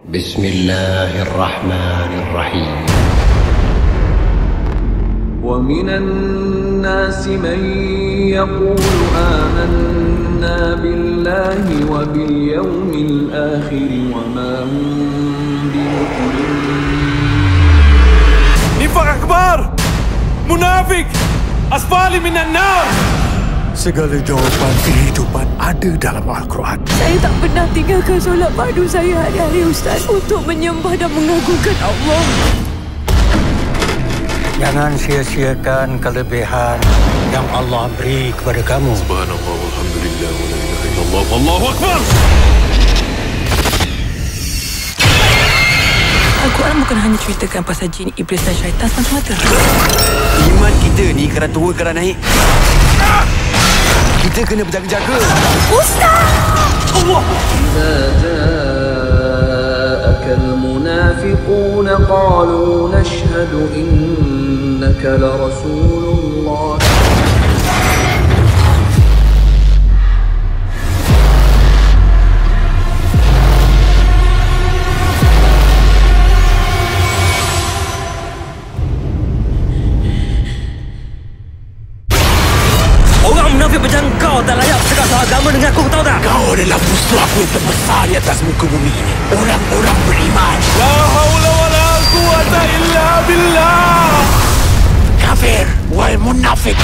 بسم الله الرحمن الرحيم. ومن الناس من يقول آمنا بالله وباليوم الآخر وما هم بمؤمنين. نفاق أكبر، munafik, asfali minan nar. Segala jawapan kehidupan ada dalam Al-Quran. Saya tak pernah tinggalkan solat fardu saya hari-hari, Ustaz, untuk menyembah dan mengagungkan Allah. Jangan sia-siakan kelebihan yang Allah beri kepada kamu. Subhanallah, walhamdulillah, wa la ilaha illallah, wallahu akbar. Al-Quran bukan hanya ceritakan pasal jin, iblis dan syaitan semata-mata. Iman kita ni kerana turun, kerana naik. Kita kena berjaga-jaga. Ustaz! Allah! إذا جاءك المنافقون قالوا نشهد إنك لرسول الله. Orang munafik macam kau tak layak bercakap soal agama dengan aku, tahu tak? Kau adalah musuh aku yang terbesar di atas muka bumi ini. Orang-orang beriman. La haula wa la quwwata illa billah. Kafir wal munafik.